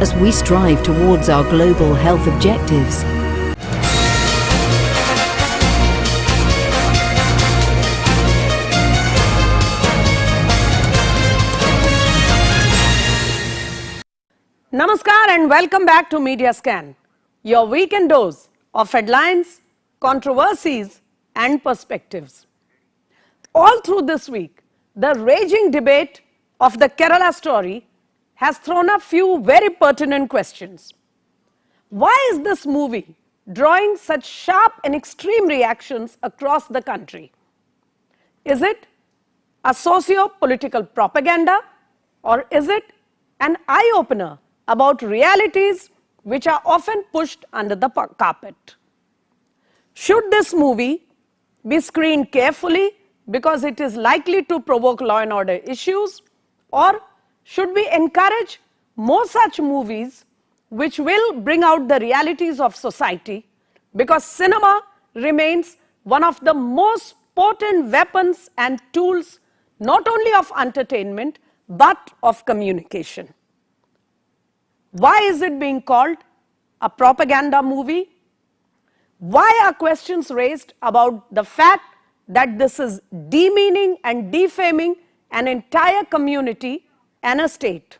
as we strive towards our global health objectives. Namaskar and welcome back to Media Scan, your weekend dose of headlines, controversies and perspectives. All through this week, the raging debate of the Kerala story has thrown up few very pertinent questions. Why is this movie drawing such sharp and extreme reactions across the country? Is it a socio-political propaganda, or is it an eye-opener about realities which are often pushed under the carpet? Should this movie be screened carefully because it is likely to provoke law and order issues, or should we encourage more such movies which will bring out the realities of society, because cinema remains one of the most potent weapons and tools not only of entertainment but of communication? Why is it being called a propaganda movie? Why are questions raised about the fact that this is demeaning and defaming an entire community and a state?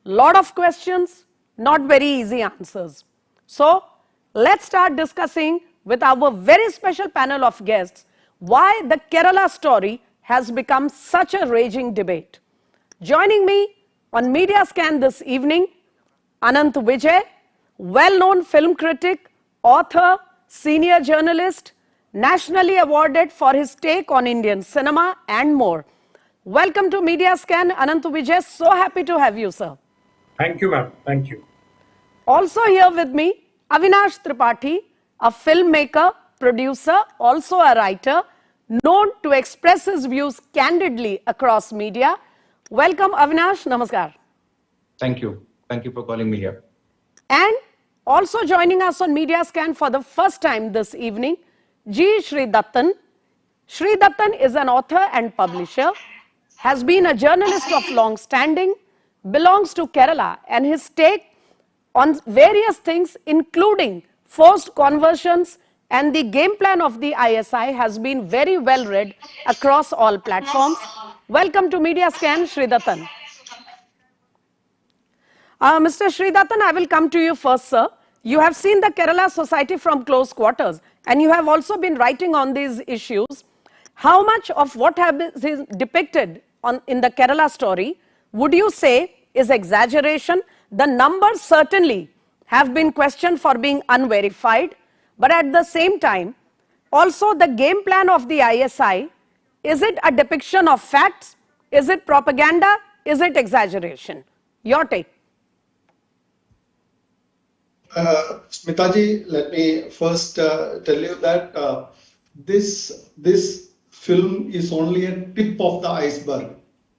Lot of questions, not very easy answers. So, let's start discussing with our very special panel of guests why the Kerala story has become such a raging debate. Joining me on Media Scan this evening, Anant Vijay, well-known film critic, author, senior journalist, nationally awarded for his take on Indian cinema and more. Welcome to Media Scan, Anant Vijay. So happy to have you, sir. Thank you, ma'am. Thank you. Also here with me, Avinash Tripathi, a filmmaker, producer, also a writer, known to express his views candidly across media. Welcome, Avinash. Namaskar. Thank you. Thank you for calling me here. And also joining us on Media Scan for the first time this evening, G. Sri Dattan. Sri Dattan is an author and publisher, has been a journalist of long standing, belongs to Kerala, and his take on various things including forced conversions and the game plan of the ISI has been very well read across all platforms. Welcome to Media Scan, Sri Dattan. Mr. Sri Dattan, I will come to you first, sir. You have seen the Kerala society from close quarters and you have also been writing on these issues. How much of what is depicted in the Kerala story would you say is exaggeration? The numbers certainly have been questioned for being unverified, but at the same time, also the game plan of the ISI, is it a depiction of facts? Is it propaganda? Is it exaggeration? Your take. Smitaji, let me first tell you that this film is only a tip of the iceberg.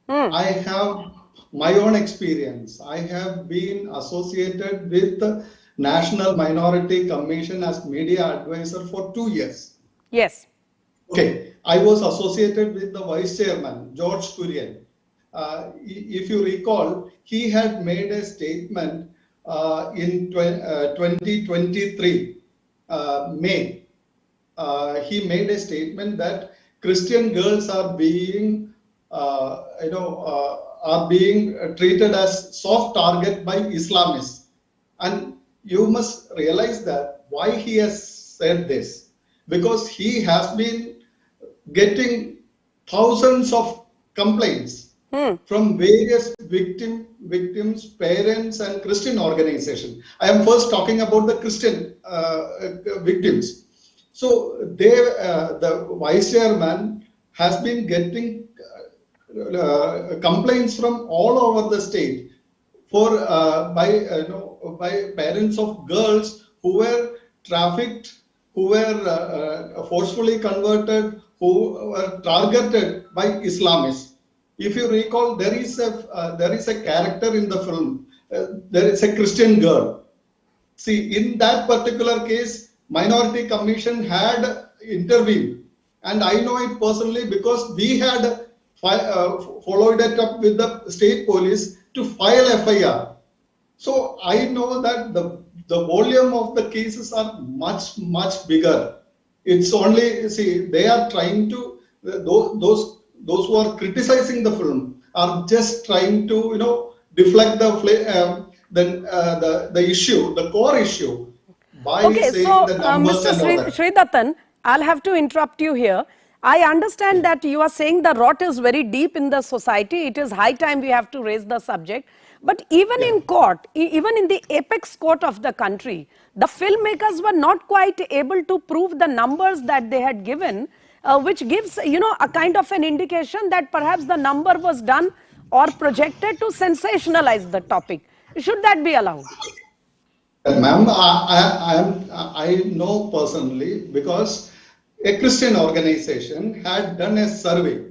I have my own experience. I have been associated with the National Minority Commission as media advisor for 2 years. Yes. Okay. I was associated with the vice chairman, George Kurian. If you recall, he had made a statement in 2023 May. He made a statement that Christian girls are being treated as soft target by Islamists. And you must realize that why he has said this, because he has been getting thousands of complaints from various victims, parents and Christian organizations. I am first talking about the Christian victims. So the vice chairman has been getting complaints from all over the state by parents of girls who were trafficked, who were forcefully converted, who were targeted by Islamists. If you recall, there is a character in the film. There is a Christian girl. See, in that particular case, Minority Commission had intervened, and I know it personally because we had followed it up with the state police to file FIR. So I know that the volume of the cases are much bigger. It's only, see, they are trying to, those who are criticizing the film are just trying to, deflect the issue, the core issue, by Okay, saying so the numbers Mr. and all that. Sridatan, I'll have to interrupt you here. I understand that you are saying the rot is very deep in the society. It is high time we have to raise the subject. But even in court, even in the apex court of the country, the filmmakers were not quite able to prove the numbers that they had given, which gives, a kind of an indication that perhaps the number was done or projected to sensationalize the topic. Should that be allowed? Ma'am, I know personally because a Christian organization had done a survey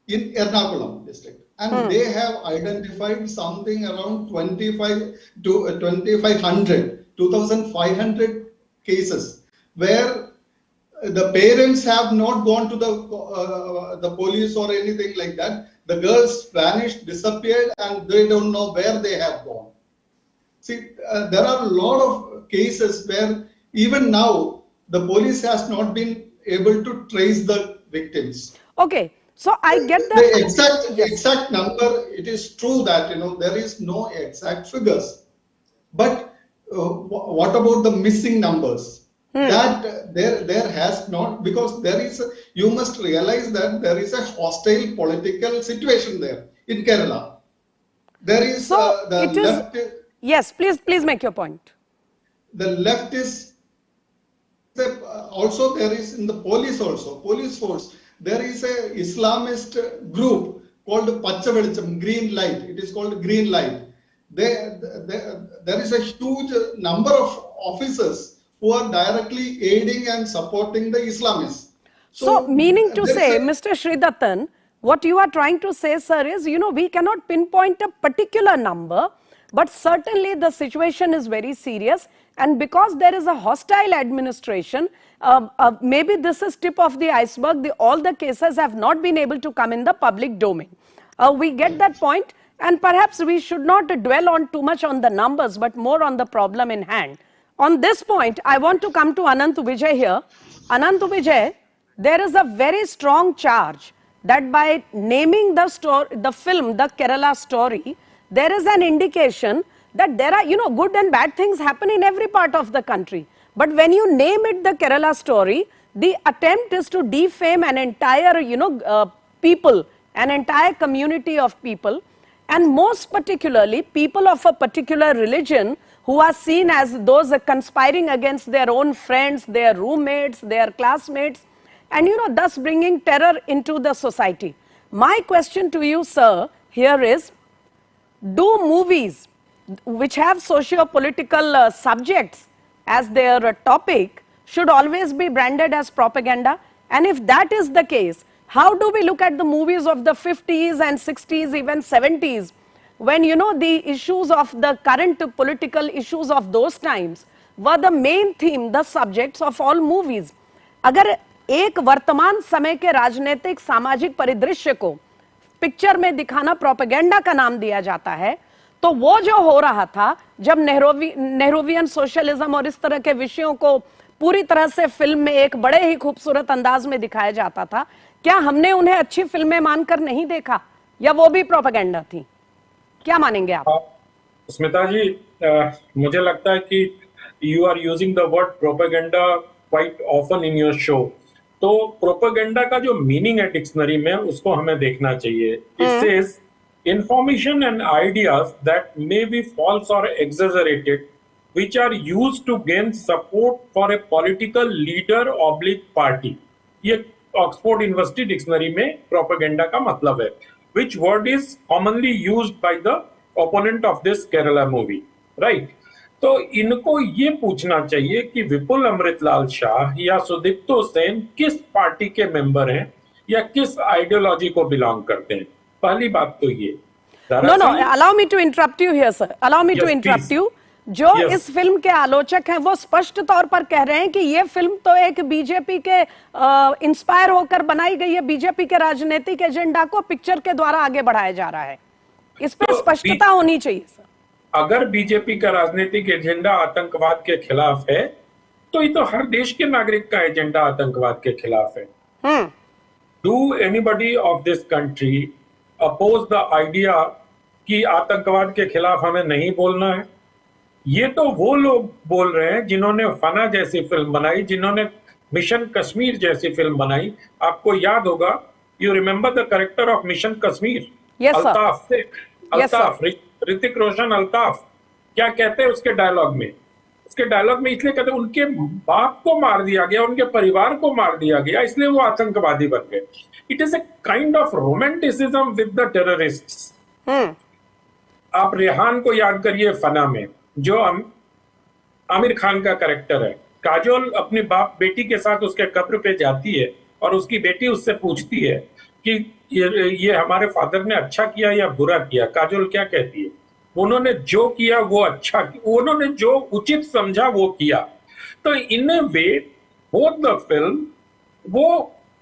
in Ernakulam district, and they have identified something around 25 to 2,500 cases where the parents have not gone to the police or anything like that. The girls vanished, disappeared, and they don't know where they have gone. See, there are a lot of cases where even now the police has not been able to trace the victims. Okay, so I get that. The exact number, it is true that there is no exact figures, but what about the missing numbers? That there has not, because you must realize that there is a hostile political situation there in Kerala. There is So the it is, left. yes, please make your point. The left is also, there is in the police also, police force, there is a Islamist group called Pachavelicham, Green Light. It is called Green Light. There is a huge number of officers who are directly aiding and supporting the Islamists. So meaning to say, Mr. Sridatan, what you are trying to say, sir, is, we cannot pinpoint a particular number, but certainly the situation is very serious. And because there is a hostile administration, maybe this is tip of the iceberg. All the cases have not been able to come in the public domain. We get that point, and perhaps we should not dwell on too much on the numbers, but more on the problem in hand. On this point, I want to come to Anant Vijay here. Anant Vijay, there is a very strong charge that by naming the film, the Kerala story, there is an indication that there are, good and bad things happen in every part of the country. But when you name it the Kerala story, the attempt is to defame an entire, people, an entire community of people, and most particularly people of a particular religion who are seen as those conspiring against their own friends, their roommates, their classmates, and thus bringing terror into the society. My question to you, sir, here is, do movies which have socio-political subjects as their topic should always be branded as propaganda? And if that is the case, how do we look at the movies of the 50s and 60s, even 70s, when the issues of the current political issues of those times were the main theme, the subjects of all movies? अगर एक वर्तमान समय के राजनीतिक सामाजिक परिदृश्य को picture में दिखाना प्रोपेगेंडा का नाम दिया जाता है, तो वो जो हो रहा था जब नेहरूवियन सोशलिज्म और इस तरह के विषयों को पूरी तरह से फिल्म में एक बड़े ही खूबसूरत अंदाज में दिखाया जाता था, क्या हमने उन्हें अच्छी फिल्में मानकर नहीं देखा, या वो भी प्रोपेगेंडा थी? क्या मानेंगे आप? स्मिता जी, मुझे लगता है कि you are using the word propaganda quite often in your show. तो प्रोपेगेंडा का जो मीनिंग है डिक्शनरी में, उसको हमें देखना चाहिए. It says information and ideas that may be false or exaggerated, which are used to gain support for a political leader oblique party. ये ऑक्सफोर्ड यूनिवर्सिटी डिक्शनरी में प्रोपेगेंडा का मतलब है, which word is commonly used by the opponent of this Kerala movie, right? तो इनको ये पूछना चाहिए कि विपुल अमृतलाल शाह या सुदीप्तो सेन किस पार्टी के मेंबर हैं या किस आइडियोलॉजी को बिलोंग करते हैं. पहली बात तो ये. No, allow me to interrupt you here, sir. Allow me to interrupt you. जो इस फिल्म के आलोचक हैं वो स्पष्ट तौर पर कह रहे हैं कि ये फिल्म तो एक बीजेपी के इंस्पायर होकर बनाई गई है, बीजेपी के राजनीतिक एजेंडा को पिक्चर के द्वारा आगे बढ़ाया जा रहा है. इस पर स्पष्टता होनी चाहिए, सर. अगर बीजेपी का राजनीतिक एजेंडा आतंकवाद के खिलाफ है, तो ये तो हर देश के नागरिक का एजेंडा आतंकवाद के खिलाफ है। Do anybody of this country oppose the idea कि आतंकवाद के खिलाफ हमें नहीं बोलना है? ये तो वो लोग बोल रहे हैं जिन्होंने फना जैसी फिल्म बनाई, जिन्होंने मिशन कश्मीर जैसी फिल्म बनाई। आपको याद होगा, you remember the character of mission Kashmir? Yes, sir. Altaf से, Yes, sir. अल्ताफ, ऋतिक रोशन अल्ताफ, क्या कहते हैं उसके डायलॉग में? उसके डायलॉग में इसलिए कहते हैं उनके बाप को मार दिया गया, उनके परिवार को मार दिया गया, इसलिए वो आतंकवादी बन गए। It is a kind of romanticism with the terrorists. आप रेहान को याद करिए फना में, जो आमिर खान का कैरेक्टर है। काजोल अपनी बाप बेटी के साथ उसके कब्र पे जाती है और उसकी बेटी उससे पूछती है कि ये हमारे फादर ने अच्छा किया या बुरा किया। काजोल क्या कहती है? उन्होंने जो किया वो अच्छा, उन्होंने जो उचित समझा वो किया। तो इन ए वे बोथ द फिल्म वो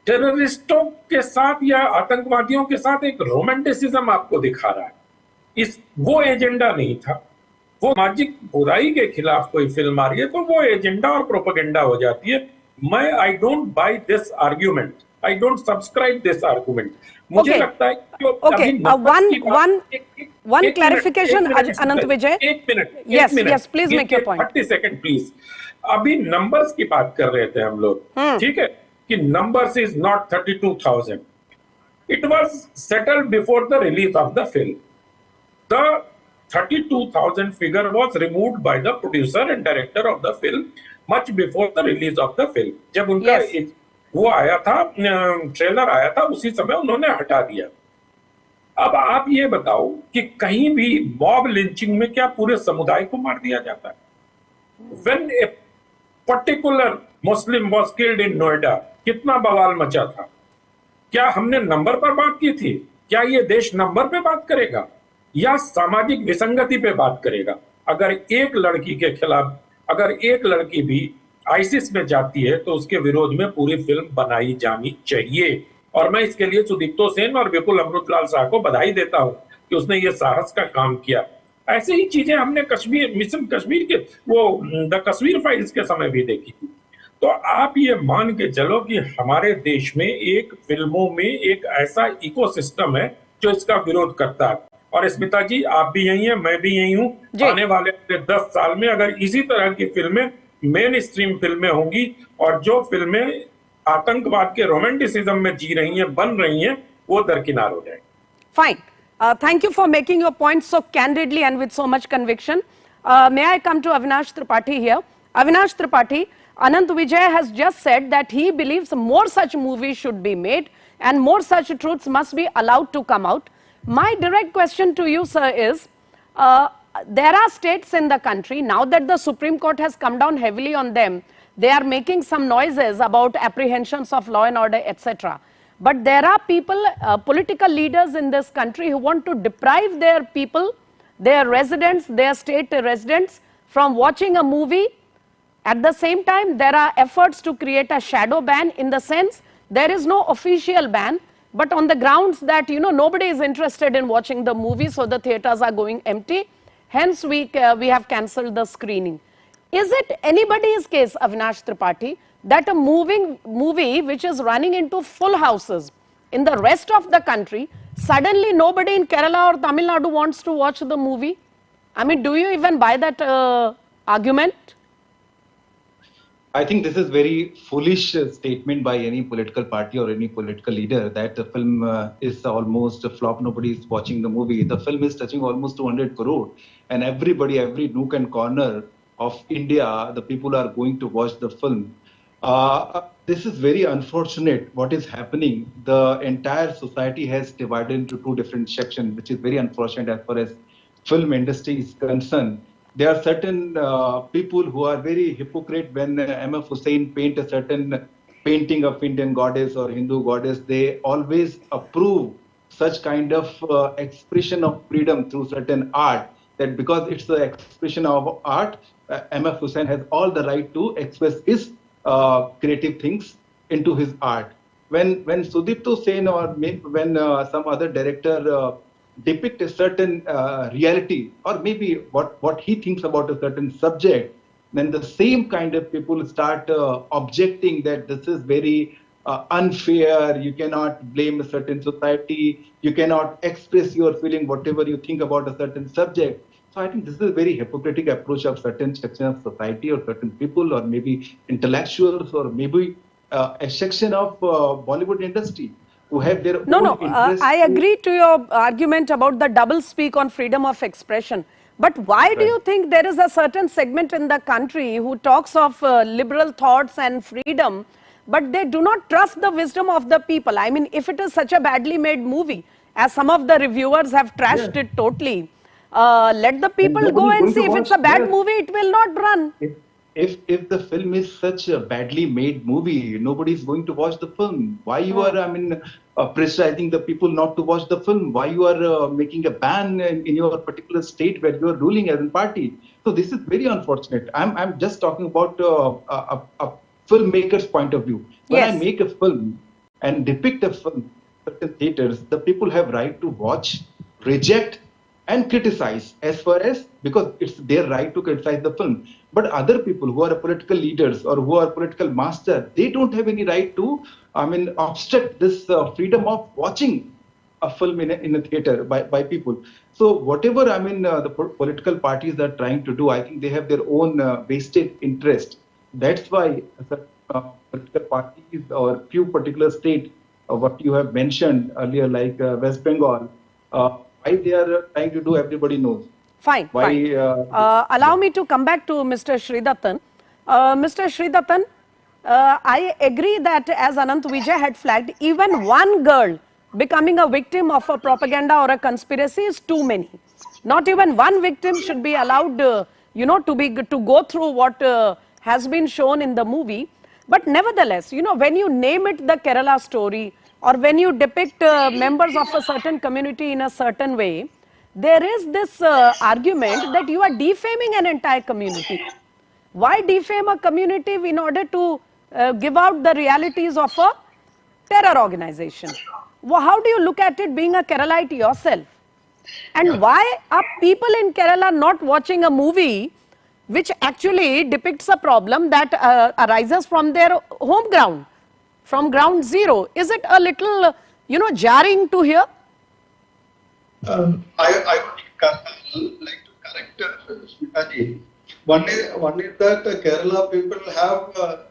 टेररिस्टों के साथ या आतंकवादियों के साथ एक रोमांटिसिज्म आपको दिखा रहा है। वो एजेंडा नहीं था। वो सामाजिक बुराई के खिलाफ कोई फिल्म आ रही है तो वो एजेंडा और प्रोपेगेंडा हो जाती है। I don't by this argument, I don't subscribe this argument. मुझे लगता है कि one clarification, Anant Vijay. एक minute, yes, please make your point. 30 second please. अभी नंबर्स की बात कर रहे थे हम लोग, ठीक है, कि numbers is not 32,000. It was settled before the release of the film. The 32,000 figure was removed by the producer and director of the film much before the release of the film. जब उनका वो आया था, trailer आया था, उसी समय उन्होंने हटा दिया। अब आप ये बताओ कि कहीं भी मॉब लिंचिंग में क्या पूरे समुदाय को मार दिया जाता है? When a particular Muslim was killed in Noida, कितना बवाल मचा था? क्या हमने नंबर पर बात की थी? क्या ये देश नंबर पे बात करेगा या सामाजिक विसंगति पे बात करेगा? अगर एक लड़की के खिलाफ, अगर एक लड़की भी आईसिस में जाती है तो उसके विरोध में पूरी फिल्म बनाई जानी चाहिए। और मैं इसके लिए सुदीप्तो सेन और विपुल अमृतलाल शाह को बधाई देता हूं कि उसने ये साहस का काम किया। ऐसे ही चीजें हमने कश्मीर, मिशन कश्मीर के वो द कश्मीर फाइल्स के समय भी देखी थी। तो आप ये मान के चलो कि हमारे देश में एक फिल्मों में एक ऐसा इकोसिस्टम है जो इसका विरोध करता है। और स्मिता जी, आप भी यही हैं, मैं भी यही हूं। आने वाले 10 साल में अगर इसी तरह की फिल्में मेन स्ट्रीम फिल्में होंगी और जो फिल्में आतंकवाद के रोमांटिसिज्म में जी रही हैं, बन रही हैं, वो दरकिनार हो जाएंगी। Fine, thank you for making your point so candidly and with so much conviction. May I come to Avinash Tripathi here? Avinash Tripathi, Anant Vijay has just said that he believes more such movies should be made and more such truths must be allowed to come out. My direct question to you, sir, is there are states in the country, now that the Supreme Court has come down heavily on them, they are making some noises about apprehensions of law and order, etc. But there are people, political leaders in this country who want to deprive their people, their residents, their state residents from watching a movie. At the same time, there are efforts to create a shadow ban, in the sense there is no official ban, but on the grounds that, you know, nobody is interested in watching the movie, so the theaters are going empty. Hence, we have cancelled the screening. Is it anybody's case, Avinash Tripathi, that a movie which is running into full houses in the rest of the country, suddenly nobody in Kerala or Tamil Nadu wants to watch the movie? I mean, do you even buy that argument? I think this is very foolish statement by any political party or any political leader that the film is almost a flop. Nobody is watching the movie. The film is touching almost 200 crore, and everybody, every nook and corner of India, the people are going to watch the film. This is very unfortunate what is happening. The entire society has divided into two different sections, which is very unfortunate as far as film industry is concerned. There are certain people who are very hypocrite when M.F. Hussain paint a certain painting of Indian goddess or Hindu goddess. They always approve such kind of expression of freedom through certain art, that because it's the expression of art, M.F. Hussain has all the right to express his creative things into his art. When Sudipto Sen or when some other director depict a certain reality, or maybe what he thinks about a certain subject, then the same kind of people start objecting that this is very unfair, you cannot blame a certain society, you cannot express your feeling, whatever you think about a certain subject. So I think this is a very hypocritical approach of certain section of society or certain people or maybe intellectuals or maybe a section of Bollywood industry who have their No, own no, interest. I agree to your argument about the double speak on freedom of expression. But why do you think there is a certain segment in the country who talks of liberal thoughts and freedom, but they do not trust the wisdom of the people? I mean, if it is such a badly made movie, as some of the reviewers have trashed it totally, let the And people go nobody is and going to see. If it's a watch. bad Yes. movie, it will not run. If the film is such a badly made movie, nobody is going to watch the film. Why you are, I mean, pressurizing the people not to watch the film? Why you are making a ban in your particular state where you are ruling as a party? So this is very unfortunate. I'm just talking about a filmmaker's point of view. When I Yes. make a film and depict a film, certain theaters, the people have right to watch, reject, and criticize as far as, because it's their right to criticize the film. But other people who are political leaders or who are political master, they don't have any right to, I mean, obstruct this freedom of watching a film in a theater by people. So whatever, I mean, the political parties are trying to do, I think they have their own vested interest. That's why political parties or few particular states, what you have mentioned earlier, like West Bengal, why they are trying to do, everybody knows. Fine, Why, fine. Allow me to come back to Mr. Sridattan. Mr. Sridattan, I agree that as Anant Vijay had flagged, even one girl becoming a victim of a propaganda or a conspiracy is too many. Not even one victim should be allowed, to go through what has been shown in the movie. But nevertheless, when you name it the Kerala story, or when you depict members of a certain community in a certain way, there is this argument that you are defaming an entire community. Why defame a community in order to give out the realities of a terror organization? Well, how do you look at it being a Keralite yourself? And why are people in Kerala not watching a movie which actually depicts a problem that arises from their home ground, from ground zero? Is it a little, jarring to hear? I would like to correct Smitaji. One is that Kerala people have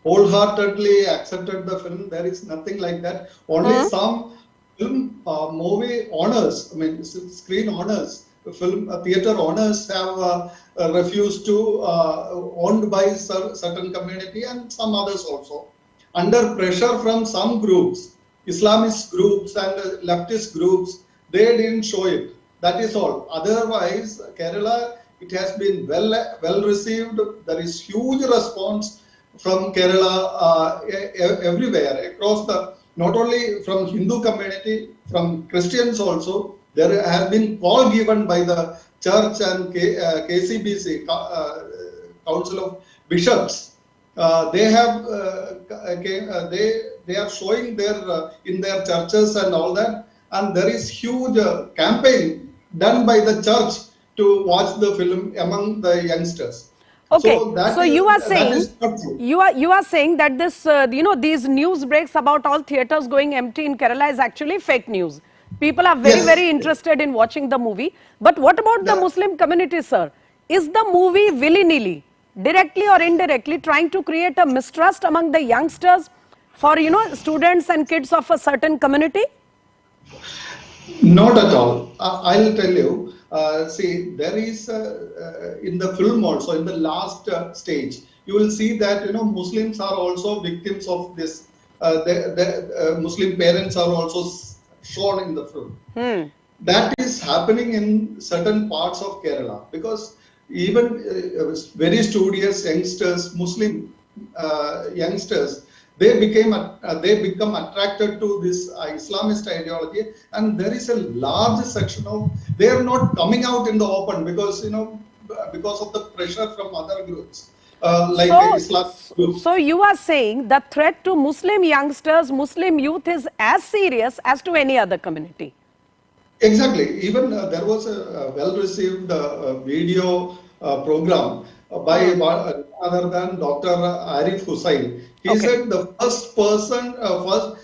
wholeheartedly accepted the film. There is nothing like that. Only some film movie owners, I mean screen owners, film theater owners have refused to owned by certain community and some others also. Under pressure from some groups, Islamist groups and leftist groups, they didn't show it. That is all. Otherwise, Kerala, it has been well received. There is huge response from Kerala everywhere across the, not only from Hindu community, from Christians also. There has been call given by the church and KCBC, Council of Bishops. They have they are showing their in their churches and all that. And there is huge campaign done by the church to watch the film among the youngsters. Okay, So, you are saying you are saying that this these news breaks about all theaters going empty in Kerala is actually fake news. People are very interested in watching the movie. But what about the Muslim community, sir? Is the movie willy-nilly, directly or indirectly, trying to create a mistrust among the youngsters for students and kids of a certain community? Not at all. I'll tell you. See, there is in the film also, in the last stage, you will see that Muslims are also victims of this. The Muslim parents are also shown in the film. That is happening in certain parts of Kerala because even very studious youngsters, Muslim youngsters, they become attracted to this Islamist ideology, and there is a large section of they are not coming out in the open because because of the pressure from other groups like Islam groups. So you are saying the threat to Muslim youngsters, Muslim youth is as serious as to any other community? Exactly. Even there was a well-received video program by other than Dr. Arif Hussain. He Okay. said the first person, first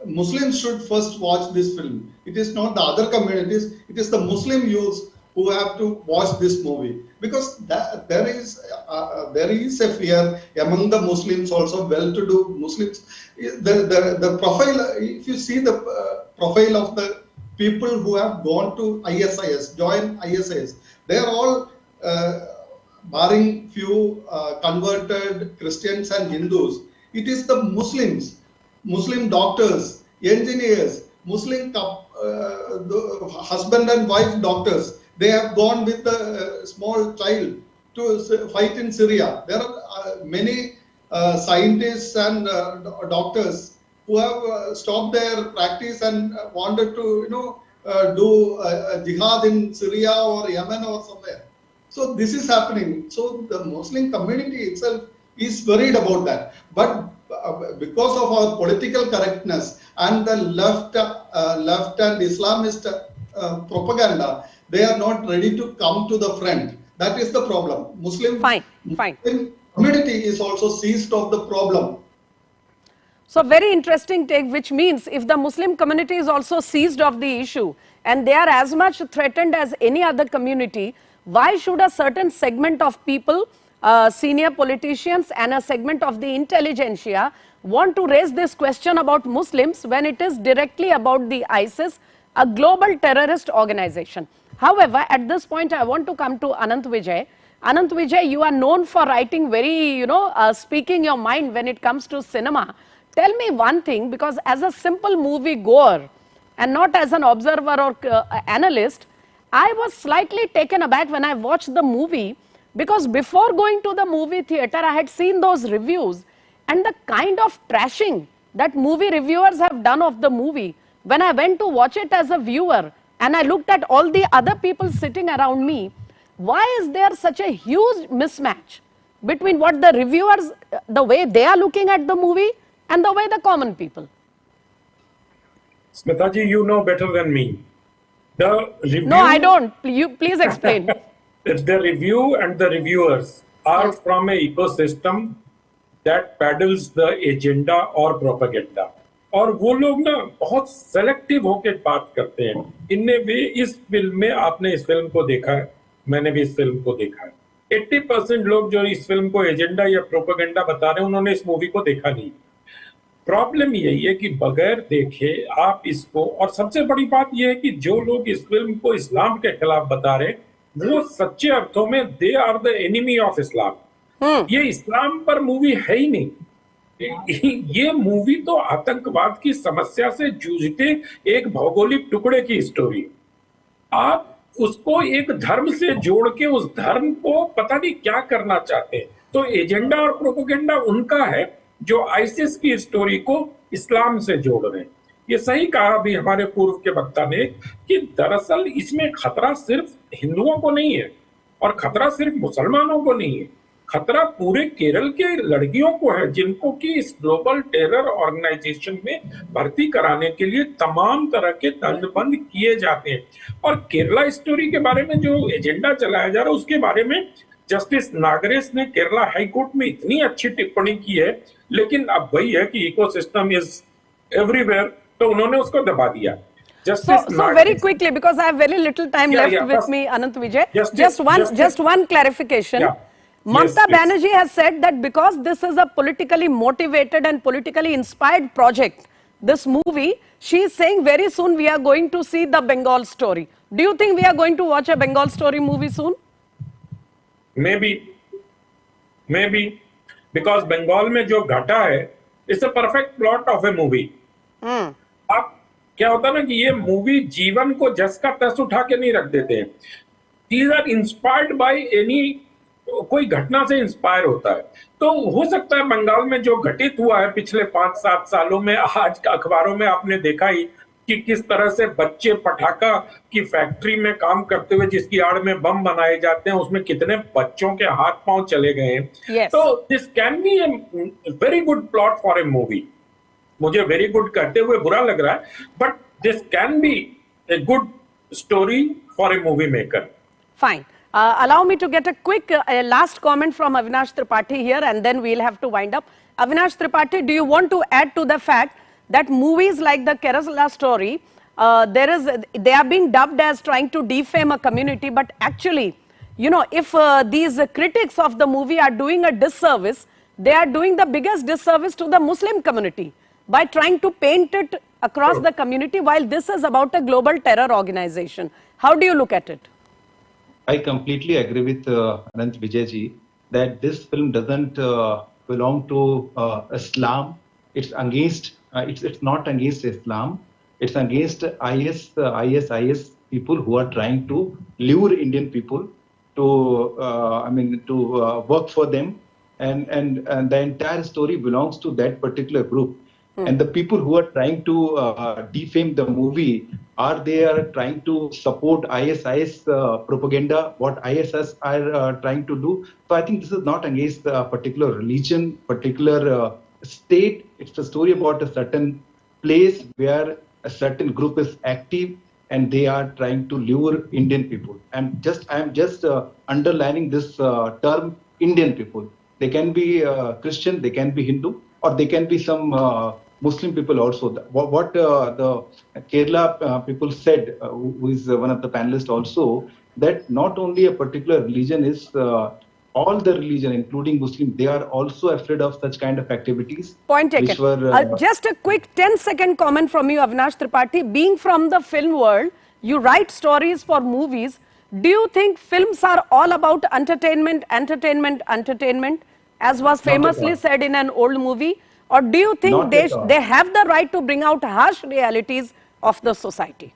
Muslims should first watch this film. It is not the other communities. It is the Muslim youths who have to watch this movie, because there is a fear among the Muslims also, well-to-do Muslims. The profile, if you see the profile of the people who have gone to ISIS, join ISIS, they are all, barring few converted Christians and Hindus, it is the Muslims, Muslim doctors, engineers, Muslim the husband and wife doctors. They have gone with a small child to fight in Syria. There are many scientists and doctors who have stopped their practice and wanted to, do a jihad in Syria or Yemen or somewhere. So this is happening. So the Muslim community itself is worried about that. But because of our political correctness and the left and Islamist propaganda, they are not ready to come to the front. That is the problem. Muslim community is also seized of the problem. So very interesting take, which means if the Muslim community is also seized of the issue and they are as much threatened as any other community, why should a certain segment of people, senior politicians and a segment of the intelligentsia want to raise this question about Muslims when it is directly about the ISIS, a global terrorist organization? However, at this point I want to come to Anant Vijay. Anant Vijay, you are known for writing very, speaking your mind when it comes to cinema. Tell me one thing, because as a simple movie goer and not as an observer or analyst, I was slightly taken aback when I watched the movie, because before going to the movie theater, I had seen those reviews and the kind of trashing that movie reviewers have done of the movie. When I went to watch it as a viewer and I looked at all the other people sitting around me, why is there such a huge mismatch between what the reviewers, the way they are looking at the movie and the way the common people? Smita ji, you know better than me. The review, no, I don't. You please explain. The review and the reviewers are from an ecosystem that peddles the agenda or propaganda. और वो लोग ना बहुत selective होके बात करते हैं. इनने वे इस फिल्म में, आपने इस फिल्म को देखा है, मैंने भी इस फिल्म को देखा है. 80% लोग जो इस फिल्म को एजेंडा या प्रोपेगेंडा बता रहे हैं, उन्होंने इस मूवी को देखा नहीं. प्रॉब्लम यही है कि बगैर देखे आप इसको, और सबसे बड़ी बात यह है कि जो लोग इस फिल्म को इस्लाम के खिलाफ बता रहे हैं, वो सच्चे अर्थों में they are the enemy of Islam. ये इस्लाम पर मूवी है ही नहीं. ये मूवी तो आतंकवाद की समस्या से जूझते एक भौगोलिक टुकड़े की स्टोरी. आप उसको एक धर्म से जोड़ के उस धर्म को पता नहीं क्या करना चाहते हैं. तो एजेंडा और प्रोपेगेंडा उनका है जो आईसिस की स्टोरी को इस्लाम से जोड़ रहे हैं. ये सही कहा अभी हमारे पूर्व के वक्ता ने कि दरअसल इसमें खतरा सिर्फ हिंदुओं को नहीं है और खतरा सिर्फ मुसलमानों को नहीं है. खतरा पूरे केरल के लड़कियों को है, जिनको कि इस ग्लोबल टेरर ऑर्गेनाइजेशन में भर्ती कराने के लिए तमाम तरह के दंडबंद किए जाते हैं. और केरला स्टोरी के बारे में जो एजेंडा चलाया जा रहा है, उसके बारे में जस्टिस नागरेश ने केरला हाई कोर्ट में इतनी अच्छी टिप्पणी की है, लेकिन अब वही है कि इकोसिस्टम इज एवरीवेयर, तो उन्होंने उसको दबा दिया. So very quickly, because I have very little time left with me, Anant Vijay, just one clarification. Mamata Banerjee has said that because this is a politically motivated and politically inspired project, this movie, she is saying very soon we are going to see the Bengal story. Do you think we are going to watch a Bengal story movie soon? Maybe, because Bengal में जो घटा है, it's a perfect plot of a movie. अब क्या होता है ना कि ये मूवी जीवन को जस का तस उठा के नहीं रख देते हैं. These are inspired by any, कोई घटना से इंस्पायर होता है. तो हो सकता है बंगाल में जो घटित हुआ है पिछले 5-7 सालों में, आज अखबारों में आपने देखा ही कि किस तरह से बच्चे पटाखा की फैक्ट्री में काम करते हुए जिसकी आड़ में बम बनाए जाते हैं, उसमें कितने बच्चों के हाथ पांव चले गए हैं. तो this can be a very good plot for a movie. मुझे वेरी गुड कहते हुए बुरा लग रहा है, but this can be a good story for a movie maker. Fine. Allow me to get a quick last comment from Avinash Tripathi here, and then we'll have to wind up. Avinash Tripathi, do you want to add to the fact that movies like the Kerala story, they are being dubbed as trying to defame a community, but actually, you know, if these critics of the movie are doing a disservice, they are doing the biggest disservice to the Muslim community by trying to paint it across the community, while this is about a global terror organization. How do you look at it? I completely agree with Anant Vijayji that this film doesn't belong to Islam. It's against. It's not against Islam. It's against ISIS people who are trying to lure Indian people to work for them, and the entire story belongs to that particular group. And the people who are trying to defame the movie are trying to support ISIS propaganda, what ISIS are trying to do. So I think this is not against a particular religion, particular state. It's a story about a certain place where a certain group is active and they are trying to lure Indian people. I'm just underlining this term, Indian people. They can be Christian, they can be Hindu, or they can be some Muslim people also. What the Kerala people said, who is one of the panelists also, that not only a particular religion is all the religion, including Muslim, they are also afraid of such kind of activities. Point taken. Just a quick 10-second comment from you, Avinash Tripathi. Being from the film world, you write stories for movies. Do you think films are all about entertainment, as was famously said in an old movie? Or do you think they have the right to bring out harsh realities of the society?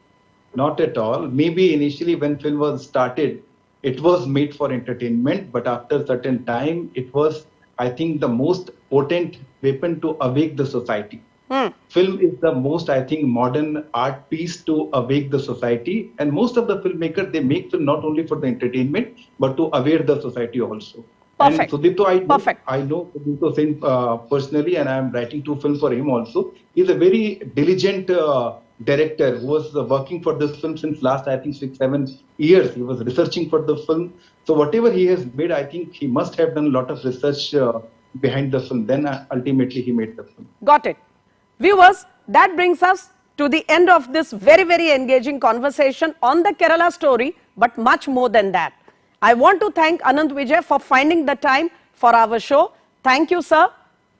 Not at all. Maybe initially when film was started, it was made for entertainment, but after certain time, it was, I think, the most potent weapon to awake the society. Film is the most, I think, modern art piece to awake the society. And most of the filmmakers, they make film not only for the entertainment, but to aware the society also. Perfect. And Sudipto, I know Sudipto Singh personally, and I am writing 2 films for him also. He's a very diligent director who was working for this film since last, I think, 6-7 years. He was researching for the film. So whatever he has made, I think he must have done a lot of research behind the film. Then ultimately he made the film. Got it. Viewers, that brings us to the end of this very, very engaging conversation on the Kerala story, but much more than that. I want to thank Anant Vijay for finding the time for our show. Thank you, sir.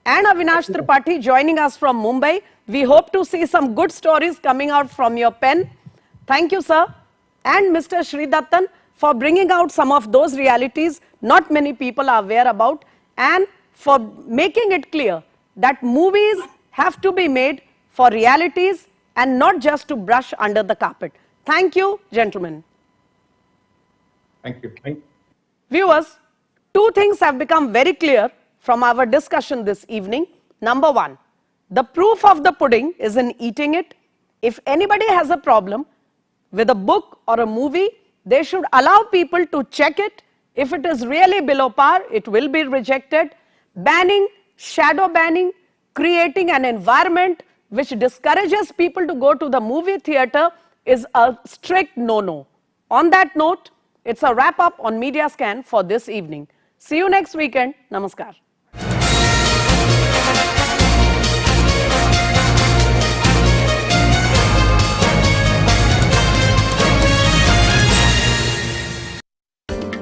And Avinash Tripathi joining us from Mumbai. We hope to see some good stories coming out from your pen. Thank you, sir. And Mr. Sridattan for bringing out some of those realities not many people are aware about, and for making it clear that movies have to be made for realities and not just to brush under the carpet. Thank you, gentlemen. Thank you. Viewers, 2 things have become very clear from our discussion this evening. Number 1, the proof of the pudding is in eating it. If anybody has a problem with a book or a movie, they should allow people to check it. If it is really below par, it will be rejected. Banning, shadow banning, creating an environment which discourages people to go to the movie theatre is a strict no-no. On that note, it's a wrap up on Media Scan for this evening. See you next weekend. Namaskar.